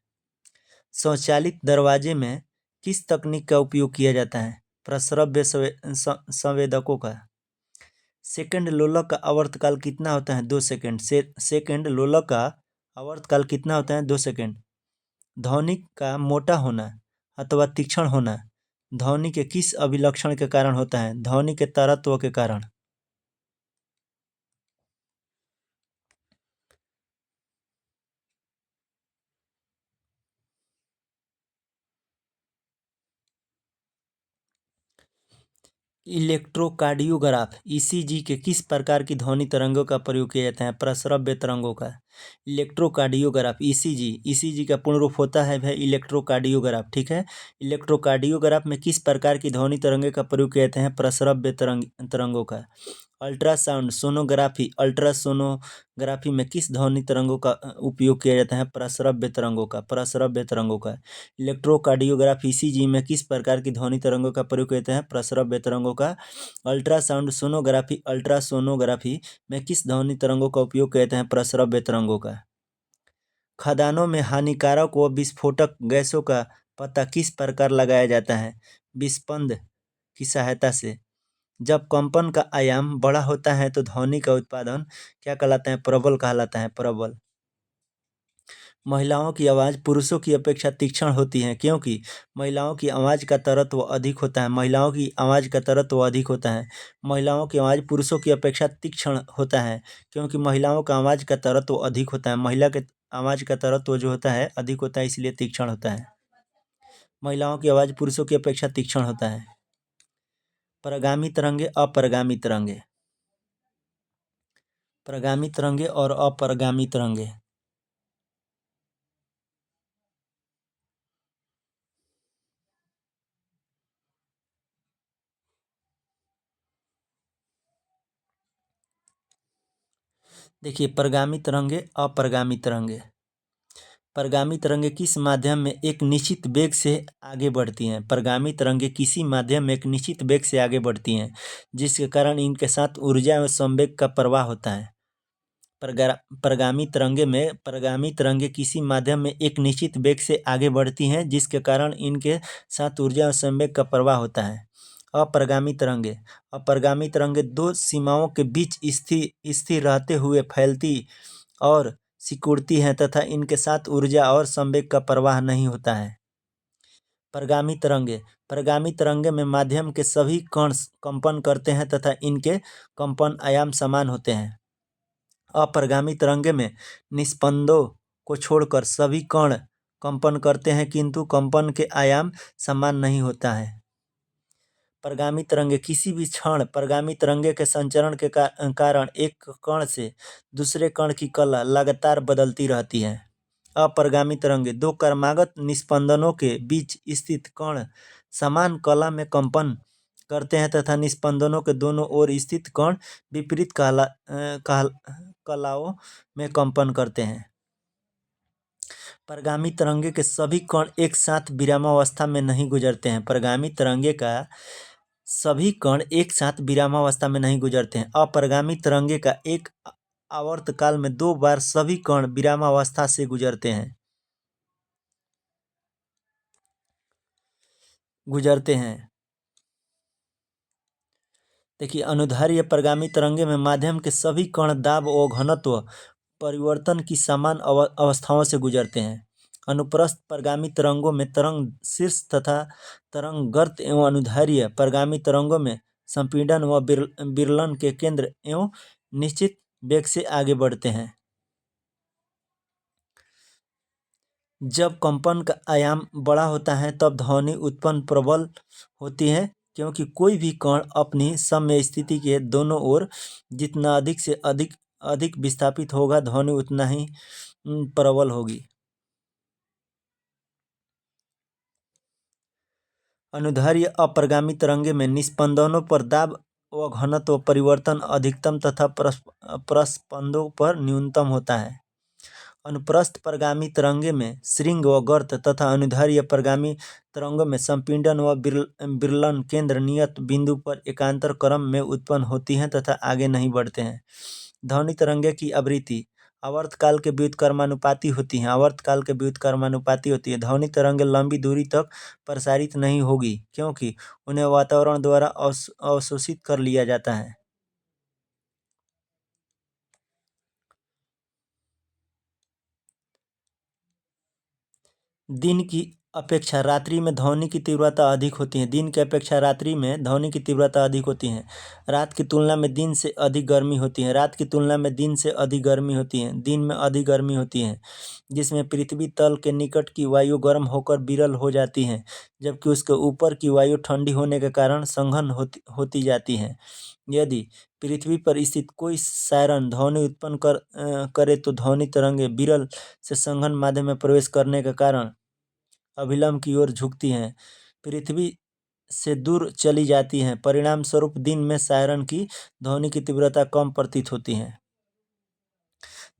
स्वचालित दरवाजे में किस तकनीक का उपयोग किया जाता है? प्रस्रव्य संवेदकों का। सेकंड लोलक का आवर्तकाल कितना होता है? 2 सेकंड। सेकंड लोलक का आवर्तकाल कितना होता है? 2 सेकंड। ध्वनि का मोटा होना अथवा तीक्ष्ण होना ध्वनि के किस अभिलक्षण के कारण होता है? ध्वनि के तरत्व के कारण। इलेक्ट्रोकार्डियोग्राफ ईसीजी के किस प्रकार की ध्वनि तरंगों का प्रयोग किया जाता है? प्रस्रव्य तरंगों का। इलेक्ट्रोकार्डियोग्राफ ईसीजी का पूर्ण रूप होता है भाई इलेक्ट्रोकार्डियोग्राफ, ठीक है। इलेक्ट्रोकार्डियोग्राफ में किस प्रकार की ध्वनि तरंगों का प्रयोग किया जाता है? प्रस्रव्य तरंगों का। अल्ट्रासाउंड सोनोग्राफी अल्ट्रासोनोग्राफी में किस ध्वनि तरंगों का उपयोग किया जाता है? प्रस्रव्य तरंगों का। प्रस्रव्य तरंगों का। इलेक्ट्रोकार्डियोग्राफी ईसीजी में किस प्रकार की ध्वनि तरंगों का प्रयोग किया जाता है? प्रस्रव्य तरंगों का। अल्ट्रासोनोग्राफी में किस ध्वनि तरंगों का उपयोग किया जाता है? प्रस्रव्य तरंगों का। खदानों में हानिकारक व विस्फोटक गैसों का पता किस प्रकार लगाया जाता है? विस्पंद की सहायता से। जब कंपन का आयाम बड़ा होता है तो ध्वनि का उत्पादन क्या कहलाता है? प्रबल कहलाता है। प्रबल। महिलाओं की आवाज़ पुरुषों की अपेक्षा तीक्ष्ण होती है क्योंकि महिलाओं की आवाज़ का तरत्व अधिक होता है। महिलाओं की आवाज़ का तरत्व अधिक होता है। महिलाओं की आवाज़ पुरुषों की अपेक्षा तीक्ष्ण होता है क्योंकि महिलाओं का आवाज़ का तरत्व अधिक होता है। महिला के आवाज़ का तरत्व जो होता है अधिक होता है, इसलिए तीक्ष्ण होता है। महिलाओं की आवाज़ पुरुषों की अपेक्षा तीक्ष्ण होता है। परगामी तरंगे, अपरगामी तरंगे। परगामी तरंगे और अपरगामी तरंगे। देखिए, परगामी तरंगे, अपरगामी तरंगे। परगामी तरंगे किस माध्यम में एक निश्चित वेग से आगे बढ़ती हैं? परगामी तरंगे किसी माध्यम में एक निश्चित वेग से आगे बढ़ती हैं जिसके कारण इनके साथ ऊर्जा एवं संवेग का प्रवाह होता है। परगामी तरंगे किसी माध्यम में एक निश्चित वेग से आगे बढ़ती हैं जिसके कारण इनके साथ ऊर्जा और संवेग का प्रवाह होता है। अपरगामी तरंगे दो सीमाओं के बीच स्थिर रहते हुए फैलती और सिकुड़ती हैं तथा इनके साथ ऊर्जा और संवेग का प्रवाह नहीं होता है। परगामी तरंगे में माध्यम के सभी कण कंपन करते हैं तथा इनके कंपन आयाम समान होते हैं। अपरगामी तरंगे में निस्पंदों को छोड़कर सभी कण कंपन करते हैं किंतु कंपन के आयाम समान नहीं होता है। परगामी तरंगे किसी भी क्षण परगामी तरंगे के संचरण के कारण एक कण से दूसरे कण की कला लगातार बदलती रहती है। अपरगामी तरंगे दो क्रमागत निस्पंदनों के बीच स्थित कण समान कला में कंपन करते हैं तथा निस्पंदनों के दोनों ओर स्थित कण विपरीत कलाओं में कंपन करते हैं। परगामी तरंगे के सभी कण एक साथ विरामावस्था में नहीं गुजरते हैं। परगामी तरंगे का सभी कण एक साथ विरामावस्था में नहीं गुजरते हैं। अपरगामी तरंगे का एक आवर्तकाल में 2 बार सभी कण विरामावस्था से गुजरते हैं। देखिए, अनुदैर्ध्य परगामी तरंगे में माध्यम के सभी कण दाब व घनत्व परिवर्तन की समान अवस्थाओं से गुजरते हैं। अनुप्रस्थ परगामी तरंगों में तरंग शीर्ष तथा तरंग गर्त एवं अनुदैर्ध्य परगामी तरंगों में संपीड़न व विरलन के केंद्र एवं निश्चित वेग से आगे बढ़ते हैं। जब कंपन का आयाम बड़ा होता है तब ध्वनि उत्पन्न प्रबल होती है, क्योंकि कोई भी कण अपनी सम्य स्थिति के दोनों ओर जितना अधिक से अधिक विस्थापित होगा, ध्वनि उतना ही प्रबल होगी। अनुदैर्ध्य अपरगामी तरंगे में निस्पंदनों पर दाब व घनत्व परिवर्तन अधिकतम तथा प्रस्पंदों पर न्यूनतम होता है। अनुप्रस्थ परगामी तरंगे में श्रृंग व गर्त तथा अनुदैर्ध्य परगामी तरंगों में संपीड़न व विरलन केंद्र नियत बिंदु पर एकांतर क्रम में उत्पन्न होती हैं तथा आगे नहीं बढ़ते हैं। ध्वनि तरंगे की आवृत्ति आवर्तकाल के व्युत्क्रमानुपाती होती है। ध्वनि तरंगे लंबी दूरी तक प्रसारित नहीं होगी, क्योंकि उन्हें वातावरण द्वारा अवशोषित कर लिया जाता है। दिन की अपेक्षा रात्रि में ध्वनि की तीव्रता अधिक होती है। दिन की अपेक्षा रात्रि में ध्वनि की तीव्रता अधिक होती है। रात की तुलना में दिन से अधिक गर्मी होती है। रात की तुलना में दिन से अधिक गर्मी होती है। दिन में अधिक गर्मी होती है, जिसमें पृथ्वी तल के निकट की वायु गर्म होकर विरल हो जाती है, जबकि उसके ऊपर की वायु ठंडी होने के कारण सघन होती जाती है। यदि पृथ्वी पर स्थित कोई सायरन ध्वनि उत्पन्न करे तो ध्वनि तरंगे विरल से सघन माध्यम में प्रवेश करने के कारण अभिलंब की ओर झुकती हैं, पृथ्वी से दूर चली जाती हैं। परिणाम स्वरूप दिन में सायरन की ध्वनि की तीव्रता कम प्रतीत होती है।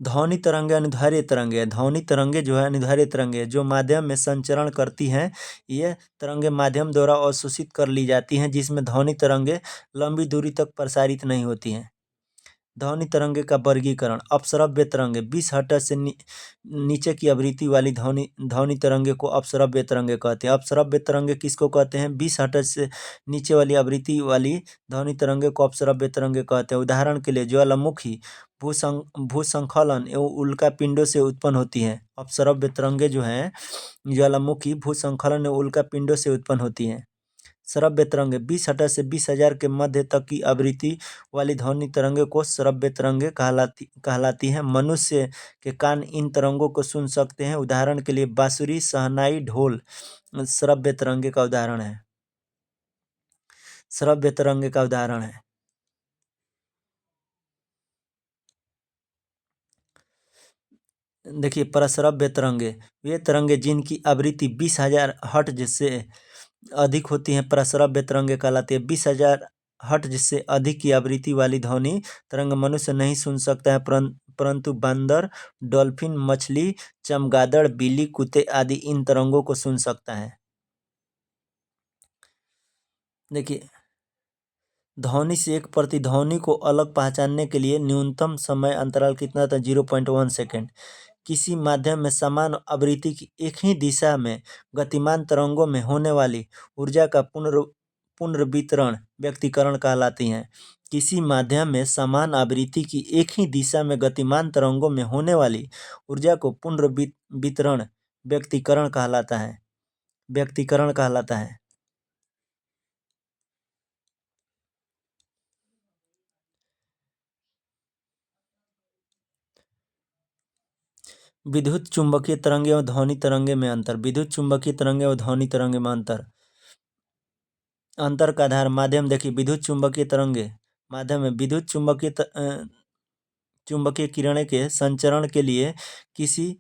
ध्वनि तरंगे अनुदैर्ध्य तरंगे ध्वनि तरंगे जो है अनुदैर्ध्य तरंगे जो माध्यम में संचरण करती हैं, ये तरंगे माध्यम द्वारा अवशोषित कर ली जाती हैं, जिसमें ध्वनि तरंगे लंबी दूरी तक प्रसारित नहीं होती हैं। ध्वनि तरंगे का वर्गीकरण। अपश्रव्य तरंगे 20 हर्ट्ज से नीचे की आवृत्ति वाली ध्वनि तरंगे को अपश्रव्य तरंगे कहते हैं। अपश्रव्य तरंगे किसको कहते हैं? 20 हर्ट्ज से नीचे वाली आवृत्ति वाली ध्वनि तरंगे को अपश्रव्य तरंगे कहते हैं। उदाहरण के लिए ज्वालामुखी भूस्खलन एवं उल्का पिंडों से उत्पन्न होती है। अपश्रव्य तरंगे जो हैं ज्वालामुखी भूस्खलन एवं उल्का पिंडों से उत्पन्न होती हैं। श्रव्य तरंगे 20 हर्ट्ज से 20,000 के मध्य तक की आवृत्ति वाली ध्वनि तरंगे को श्रव्य तरंगे कहलाती हैं। मनुष्य के कान इन तरंगों को सुन सकते हैं। उदाहरण के लिए बांसुरी, शहनाई, ढोल श्रव्य तरंगे का उदाहरण है। देखिए, परश्रव्य तरंगे वे तरंगे जिनकी आवृत्ति 20,000 हर्ट्ज से अधिक होती हैं, परश्रव्य तरंगे कहलाती है। 20,000 हर्ट्ज से अधिक की आवृत्ति वाली ध्वनि तरंग मनुष्य नहीं सुन सकता है, परंतु बंदर, डॉल्फिन, मछली, चमगादड़, बिल्ली, कुत्ते आदि इन तरंगों को सुन सकता है। देखिए, ध्वनि से एक प्रतिध्वनि को अलग पहचानने के लिए न्यूनतम समय अंतराल कितना था? 0.1 सेकेंड। किसी माध्यम में समान आवृत्ति की एक ही दिशा में गतिमान तरंगों में होने वाली ऊर्जा का पुनर्वितरण व्यक्तीकरण कहलाती है। किसी माध्यम में समान आवृत्ति की एक ही दिशा में गतिमान तरंगों में होने वाली ऊर्जा को पुनर्वितरण व्यक्तीकरण कहलाता है। विद्युत चुम्बकीय तरंगे और ध्वनि तरंगे में अंतर। विद्युत चुम्बकीय तरंगे और ध्वनि तरंगे में अंतर का आधार माध्यम। देखिए, विद्युत चुम्बकीय तरंगे माध्यम में विद्युत चुम्बकीय किरणें के संचरण के लिए किसी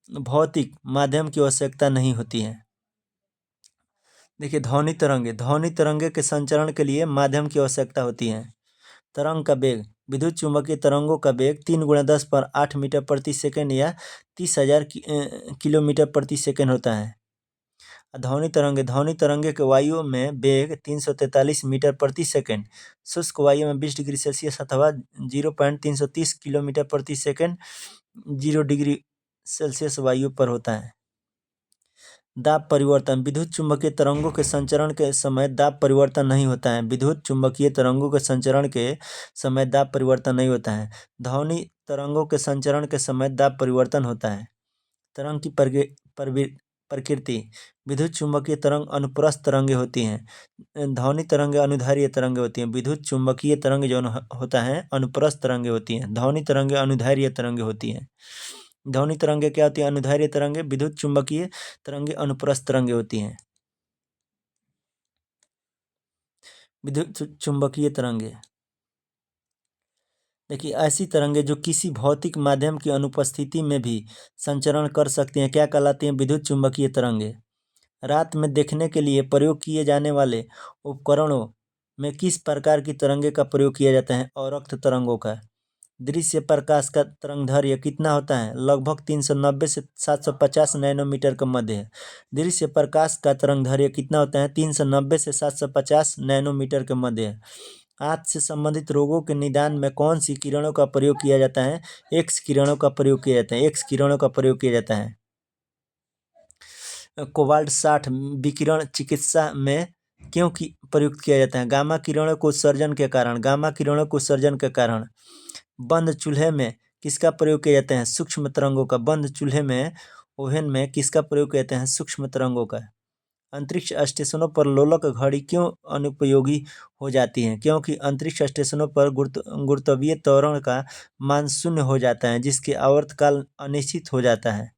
भौतिक माध्यम की आवश्यकता नहीं होती है। देखिए, ध्वनि तरंगे के संचरण के लिए माध्यम की आवश्यकता होती है। तरंग का वेग। विद्युत चुम्बकीय तरंगों का वेग 3 × 10⁸ मीटर प्रति सेकंड या 30,000 किलोमीटर प्रति सेकंड होता है। ध्वनि तरंगे के वायु में वेग 343 मीटर प्रति सेकंड, शुष्क वायु में 20 डिग्री सेल्सियस अथवा 0.330 किलोमीटर प्रति सेकंड 0 डिग्री सेल्सियस वायु पर होता है। दाब परिवर्तन। विद्युत चुम्बकीय तरंगों के संचरण के समय दाब परिवर्तन नहीं होता है। विद्युत चुम्बकीय तरंगों के संचरण के समय दाब परिवर्तन नहीं होता है। ध्वनि तरंगों के संचरण के समय दाब परिवर्तन होता है। तरंग की प्रकृति। विद्युत चुम्बकीय तरंग अनुप्रस्थ तरंगे होती हैं। ध्वनि तरंगे अनुदैर्ध्य तरंगे होती हैं। विद्युत चुम्बकीय तरंग जो होता है अनुप्रस्थ तरंगे होती हैं। ध्वनि तरंगे अनुदैर्ध्य तरंगे होती हैं। ध्वनि तरंगे क्या होती है? अनुदैर्ध्य तरंगे। विद्युत चुम्बकीय तरंगे अनुप्रस्थ तरंगे होती हैं। विद्युत चुम्बकीय तरंगे देखिए, ऐसी तरंगे जो किसी भौतिक माध्यम की अनुपस्थिति में भी संचरण कर सकती हैं क्या कहलाती हैं? विद्युत चुम्बकीय तरंगे। रात में देखने के लिए प्रयोग किए जाने वाले उपकरणों में किस प्रकार की तरंगे का प्रयोग किया जाता है? अवरक्त तरंगों का। दृश्य प्रकाश का तरंगदैर्घ्य कितना होता है? लगभग 390 से 750 नैनोमीटर के मध्य है। दृश्य प्रकाश का तरंगदैर्घ्य कितना होता है? 390 से 750 नैनोमीटर के मध्य है। आँख से संबंधित रोगों के निदान में कौन सी किरणों का प्रयोग किया जाता है? एक्स किरणों का प्रयोग किया जाता है। एक्स किरणों का प्रयोग किया जाता है। कोबाल्ट 60 विकिरण चिकित्सा में क्यों प्रयुक्त किया जाता है? गामा किरणों को उत्सर्जन के कारण। गामा किरणों को उत्सर्जन के कारण। बंद चूल्हे में किसका प्रयोग किया जाता है? सूक्ष्म तरंगों का। बंद चूल्हे में ओवन में किसका प्रयोग किया जाता है? सूक्ष्म तरंगों का। अंतरिक्ष स्टेशनों पर लोलक घड़ी क्यों अनुपयोगी हो जाती है? क्योंकि अंतरिक्ष स्टेशनों पर गुरुत्वीय त्वरण का मान शून्य हो जाता है, जिसके आवर्तकाल अनिश्चित हो जाता है।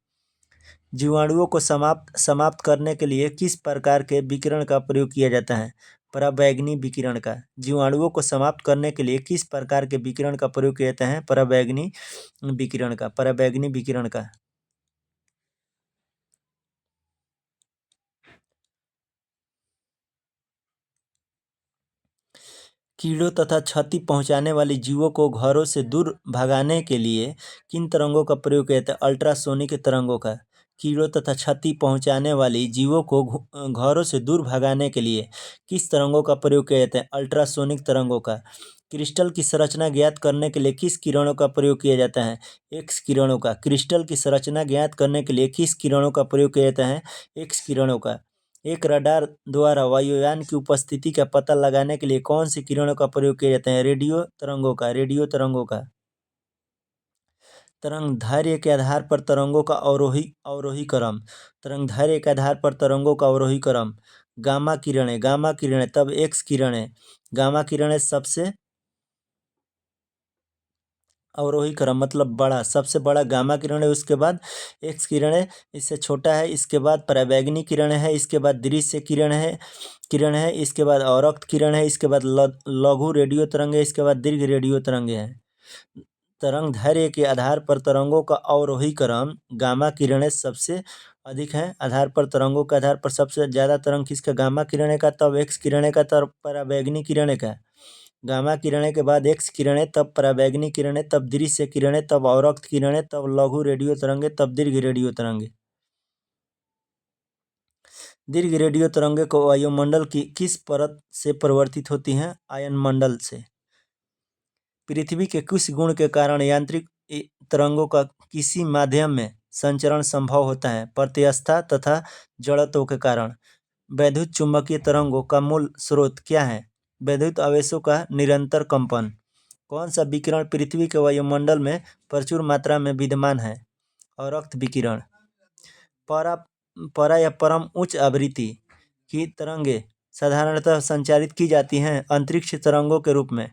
जीवाणुओं को समाप्त करने के लिए किस प्रकार के विकिरण का प्रयोग किया जाता है? पराबैंगनी विकिरण का। जीवाणुओं को समाप्त करने के लिए किस प्रकार के विकिरण का प्रयोग किया जाता है? पराबैंगनी विकिरण का। पराबैंगनी विकिरण का। कीड़ों तथा क्षति पहुंचाने वाले जीवों को घरों से दूर भगाने के लिए किन तरंगों का प्रयोग किया जाता है? अल्ट्रासोनिक तरंगों का। कीड़ों तथा क्षति पहुंचाने वाली जीवों को घरों से दूर भगाने के लिए किस तरंगों का प्रयोग किया जाता है? अल्ट्रासोनिक तरंगों का। क्रिस्टल की संरचना ज्ञात करने के लिए किस किरणों का प्रयोग किया जाता है? एक्स किरणों का। क्रिस्टल की संरचना ज्ञात करने के लिए किस किरणों का प्रयोग किया जाता है? एक्स किरणों का। एक रडार द्वारा वायुयान की उपस्थिति का पता लगाने के लिए कौन सी किरणों का प्रयोग किया जाता है? रेडियो तरंगों का। रेडियो तरंगों का। तरंगदैर्घ्य के आधार पर तरंगों का अवरोही क्रम। तरंगदैर्घ्य के आधार पर तरंगों का अवरोही क्रम। गामा किरणें तब एक्स किरणें। गामा किरणें सबसे अवरोही क्रम मतलब बड़ा, सबसे बड़ा गामा किरण है, उसके बाद एक्स किरण है, इससे छोटा है, इसके बाद पराबैंगनी किरण है, इसके बाद दृश्य किरण है, इसके बाद अवरक्त किरण है, इसके बाद लघु रेडियो तरंग है, इसके बाद दीर्घ रेडियो तरंग है। तरंगदैर्घ्य के आधार पर तरंगों का अवरोही क्रम। गामा किरणें सबसे अधिक है। आधार पर तरंगों के आधार पर सबसे ज़्यादा तरंग किसका? गामा किरणें का, तब एक्स किरणें का, तब पराबैंगनी किरणें का। गामा किरणें के बाद एक्स किरणें, तब पराबैंगनी किरणें, तब दृश्य किरणें, तब अवरक्त किरणें, तब लघु रेडियो तरंगे, तब दीर्घ रेडियो तरंगे। दीर्घ रेडियो तरंगे को वायुमंडल की किस परत से परिवर्तित होती हैं? आयनमंडल से। पृथ्वी के किस गुण के कारण यांत्रिक तरंगों का किसी माध्यम में संचरण संभव होता है? प्रत्यस्थता तथा जड़त्व के कारण। वैद्युत चुम्बकीय तरंगों का मूल स्रोत क्या है? वैद्युत आवेशों का निरंतर कंपन। कौन सा विकिरण पृथ्वी के वायुमंडल में प्रचुर मात्रा में विद्यमान है? अवरक्त विकिरण। परा या परम उच्च आवृत्ति की तरंगें साधारणतः संचारित की जाती हैं अंतरिक्ष तरंगों के रूप में।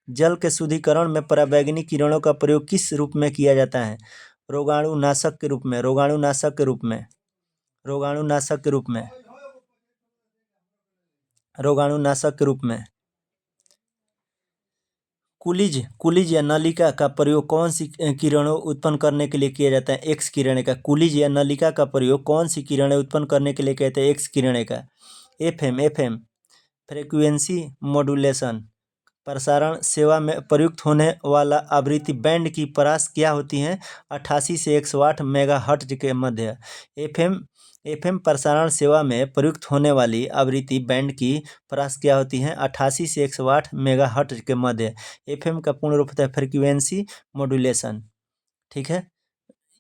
जल के शुद्धिकरण में पराबैंगनी किरणों का प्रयोग किस रूप में किया जाता है? रोगाणुनाशक के रूप में। रोगाणुनाशक के रूप में। रोगाणुनाशक के रूप में। रोगाणुनाशक के रूप में। कुलिज या नलिका का प्रयोग कौन सी किरणें उत्पन्न करने के लिए किया जाता है? एक्स किरणें का। कुलिज या नलिका का प्रयोग कौन सी किरणें उत्पन्न करने के लिए कहते हैं? एक्स किरणें का। एफएम फ्रीक्वेंसी मॉड्यूलेशन प्रसारण सेवा में प्रयुक्त होने वाला आवृत्ति बैंड की परास क्या होती है? 88 से 108 मेगाहर्ट्ज के मध्य। एफएम प्रसारण सेवा में प्रयुक्त होने वाली आवृत्ति बैंड की परास क्या होती है? 88 से 108 मेगाहर्ट्ज के मध्य। एफएम का पूर्ण रूप होता है फ्रीक्वेंसी मॉड्यूलेशन। ठीक है।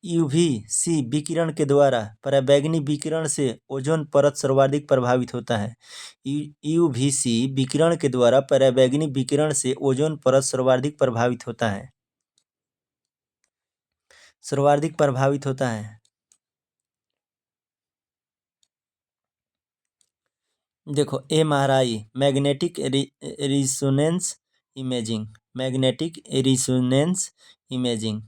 यूवीसी विकिरण के द्वारा पराबैंगनी विकिरण से ओजोन परत सर्वाधिक प्रभावित होता है। यूवीसी विकिरण के द्वारा पराबैंगनी विकिरण से ओजोन परत सर्वाधिक प्रभावित होता है। सर्वाधिक प्रभावित होता है। देखो MRI magnetic resonance imaging. Magnetic resonance imaging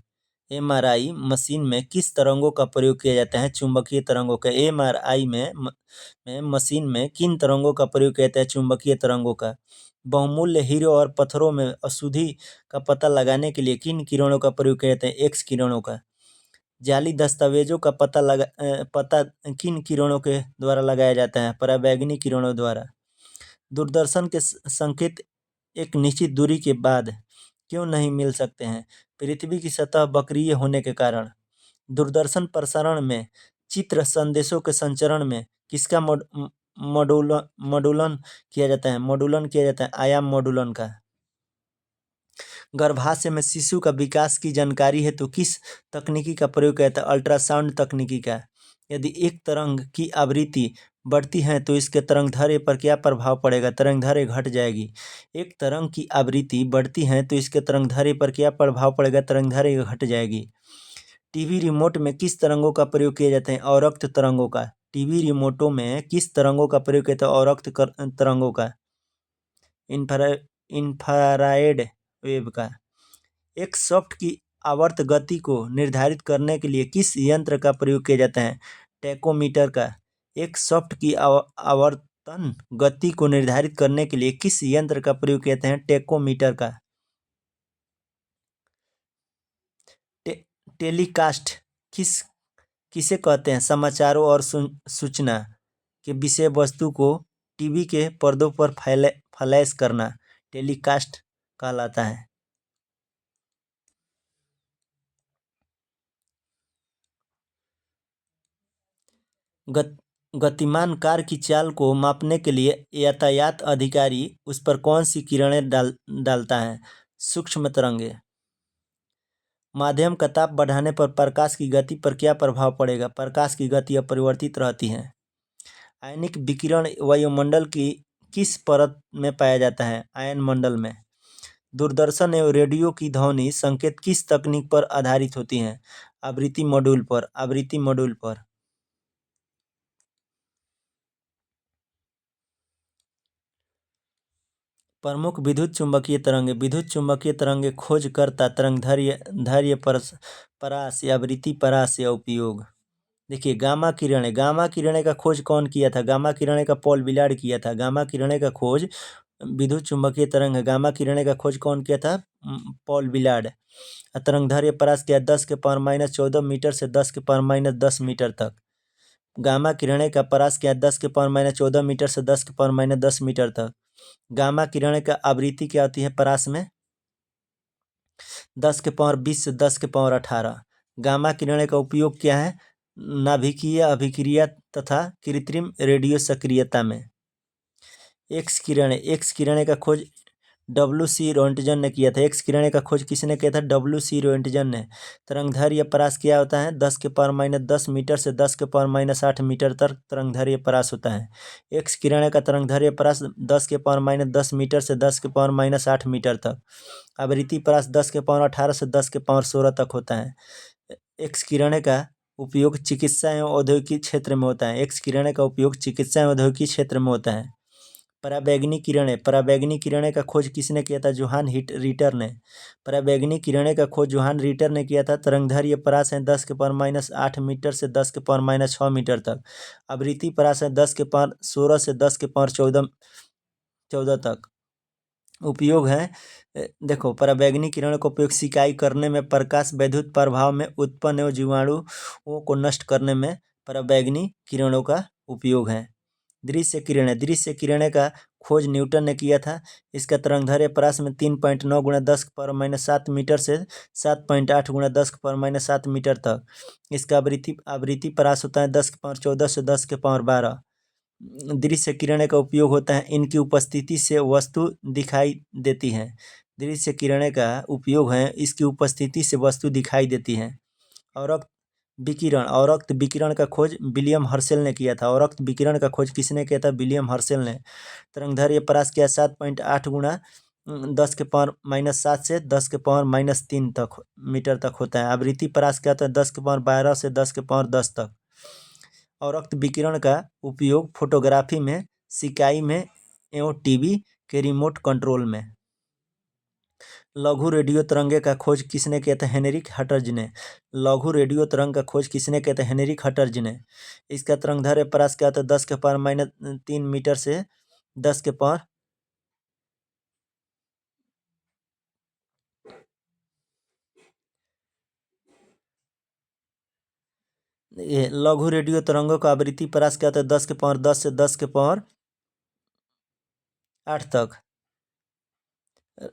MRI machine में किस तरंगों का प्रयोग किया जाता है? चुंबकीय तरंगों का। एमआरआई में मशीन में किन तरंगों का प्रयोग किया जाता है? चुंबकीय तरंगों का। बहुमूल्य हीरो और पत्थरों में अशुद्धि का पता लगाने के लिए किन किरणों का प्रयोग किया जाता है? एक्स किरणों का। जाली दस्तावेजों का पता किन किरणों के द्वारा लगाया जाता है? पराबैंगनी किरणों द्वारा। दूरदर्शन के संकेत एक निश्चित दूरी के बाद क्यों नहीं मिल सकते हैं? पृथ्वी की सतह वक्रीय होने के कारण। दूरदर्शन प्रसारण में चित्र संदेशों के संचरण में किसका मॉडुलन किया जाता है? मॉडुलन किया जाता है आयाम मॉडुलन का। गर्भाशय में शिशु का विकास की जानकारी है तो किस तकनीकी का प्रयोग किया जाता है? अल्ट्रासाउंड तकनीकी का। यदि एक तरंग की आवृत्ति बढ़ती है तो इसके तरंगदैर्घ्य पर क्या प्रभाव पड़ेगा? तरंगदैर्घ्य घट जाएगी। एक तरंग की आवृत्ति बढ़ती है तो इसके तरंगदैर्घ्य पर क्या प्रभाव पड़ेगा? तरंगदैर्घ्य घट जाएगी। टीवी रिमोट में किस तरंगों का प्रयोग किया जाता है? अवरक्त तरंगों का। टीवी रिमोटों में किस तरंगों का प्रयोग किया जाता है? अवरक्त तरंगों का। इंफ्रारेड वेव का। एक सॉफ्ट की आवर्त गति को निर्धारित करने के लिए किस यंत्र का प्रयोग किया जाता है? टैकोमीटर का। एक सॉफ्ट की आवर्तन गति को निर्धारित करने के लिए किस यंत्र का प्रयोग किया जाता है? टैकोमीटर का। टेलीकास्ट किसे कहते हैं? समाचारों और सूचना के विषय वस्तु को टीवी के पर्दों पर फ्लैश करना टेलीकास्ट कहलाता है। गतिमान कार की चाल को मापने के लिए यातायात अधिकारी उस पर कौन सी किरणें डालता है? सूक्ष्म तरंगे। माध्यम का ताप बढ़ाने पर प्रकाश की गति पर क्या प्रभाव पड़ेगा? प्रकाश की गति अपरिवर्तित रहती है। आयनिक विकिरण वायुमंडल की किस परत में पाया जाता है? आयन मंडल में। दूरदर्शन एवं रेडियो की ध्वनि संकेत किस तकनीक पर आधारित होती हैं? आवृत्ति मॉड्यूल पर। आवृत्ति मॉड्यूल पर। प्रमुख विद्युत चुम्बकीय तरंगे। विद्युत चुम्बकीय तरंगे खोजकर्ता तरंगदैर्घ्य परास या आवृत्ति परास या उपयोग। देखिए गामा किरणें। गामा किरणें का खोज कौन किया था? गामा किरणें का पॉल विलार्ड किया था। गामा किरणें का खोज विद्युत चुम्बकीय तरंग है। गामा किरणें का खोज कौन किया था? Paul Willard. तरंगदैर्घ्य परास किया 10⁻⁻14 मीटर से 10⁻⁻10 मीटर तक। गामा किरणें का परास किया 10⁻⁻14 मीटर से 10⁻⁻10 मीटर तक। गामा किरणें का आवृत्ति क्या होती है परास में? 10⁻20 से 10⁻18। गामा किरणें का उपयोग क्या है? नाभिकीय अभिक्रिया तथा कृत्रिम रेडियो सक्रियता में। एक्स किरणें का खोज WC रोएंटजन ने किया था। एक्स किरणें का खोज किसने किया था? WC रोएंटजन ने। तरंगदैर्घ्य परास क्या होता है? 10⁻10 मीटर से 10⁻8 मीटर तक तरंगदैर्घ्य परास होता है। एक्स किरणें का तरंगदैर्घ्य परास 10⁻10 मीटर से 10⁻8 मीटर तक। आवृत्ति परास 10⁻18 से 10⁻16 तक होता है। एक्स किरणें का उपयोग चिकित्सा एवं औद्योगिक क्षेत्र में होता है। एक्स किरणें का उपयोग चिकित्सा एवं औद्योगिक क्षेत्र में होता है। पराबैंगनी किरणें का खोज किसने किया था? जोहान रिटर ने। पराबैंगनी किरणें का खोज जोहान रिटर ने किया था। तरंगदैर्घ्य परास है 10⁻8 मीटर से 10⁻6 मीटर तक। आवृत्ति परास है 10⁻16 से 10⁻14 तक। उपयोग है देखो पराबैंगनी किरणों का उपयोग सिकाई करने में, प्रकाश वैद्युत प्रभाव में उत्पन्न एवं जीवाणुओं को नष्ट करने में पराबैंगनी किरणों का उपयोग है। दृश्य किरणें का खोज न्यूटन ने किया था। इसका तरंगदैर्घ्य परास में 3.9 × 10⁻⁷ मीटर से 7.8 × 10⁻⁷ मीटर तक। इसका आवृत्ति परास होता है 10⁻14 से 10⁻12। दृश्य किरणें का उपयोग होता है, इनकी उपस्थिति से वस्तु दिखाई देती है। दृश्य किरणें का उपयोग है, इसकी उपस्थिति से वस्तु दिखाई देती है। औरक्त विकिरण का खोज विलियम हर्शेल ने किया था। औरक्त विकिरण का खोज किसने किया था? विलियम हर्शेल ने। तरंगदैर्घ्य परास क्या 7.8 × 10⁻⁷ से 10⁻³ तक मीटर तक होता है। आवृत्ति परास क्या होता है? 10⁻12 से 10⁻10 तक। औरक्त विकिरण का उपयोग फोटोग्राफी में, सिकाई में एवं टीवी के रिमोट कंट्रोल में। लघु रेडियो तरंगे का खोज किसने किया था? हेनरिक हटर्ज ने। लघु रेडियो तरंग का खोज किसने किया था? हेनरिक हटर्ज ने। इसका तरंगदैर्घ्य परास क्या होता है? 10⁻³ मीटर से 10⁻। लघु रेडियो तरंगों का आवृत्ति परास क्या होता है? 10⁻10 से 10⁻8 तक।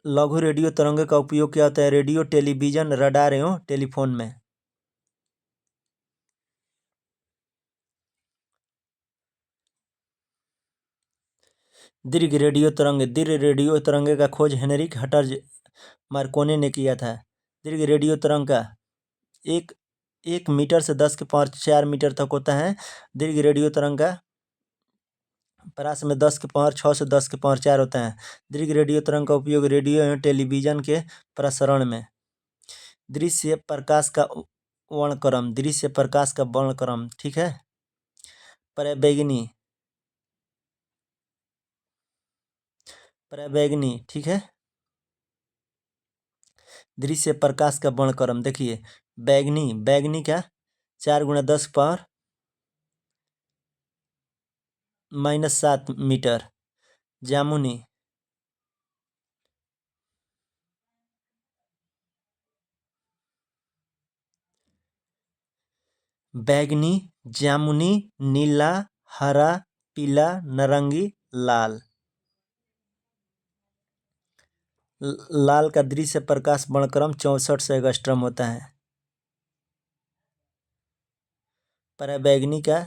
लघु रेडियो तरंगों का उपयोग क्या होता है? रेडियो, टेलीविजन, रडार एवं टेलीफोन में। दीर्घ रेडियो तरंगे का खोज हेनरिक हटर्ज मार्कोनी ने किया था। दीर्घ रेडियो तरंग का 1 मीटर से 10⁻4 मीटर तक होता है। दीर्घ रेडियो तरंग का परास में 10⁻6 से 10⁻4 होता है। दीर्घ रेडियो तरंग का उपयोग रेडियो एवं टेलीविजन के प्रसारण में। दृश्य प्रकाश का वर्णक्रम, ठीक है। पराबैंगनी, ठीक है। दृश्य प्रकाश का वर्णक्रम देखिए, बैगनी का 4 × 10⁻⁷ मीटर। जामुनी, बैगनी, जामुनी, नीला, हरा, पीला, नारंगी, लाल। लाल का दृश्य प्रकाश वर्णक्रम 64 एंगस्ट्रॉम होता है। पराबैंगनी का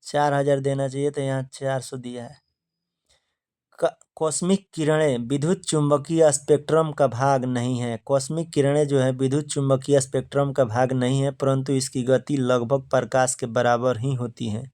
4000 देना चाहिए, तो यहाँ 400 दिया है। कॉस्मिक किरणें विद्युत चुंबकीय स्पेक्ट्रम का भाग नहीं है। कॉस्मिक किरणें जो है विद्युत चुंबकीय स्पेक्ट्रम का भाग नहीं है, परंतु इसकी गति लगभग प्रकाश के बराबर ही होती है।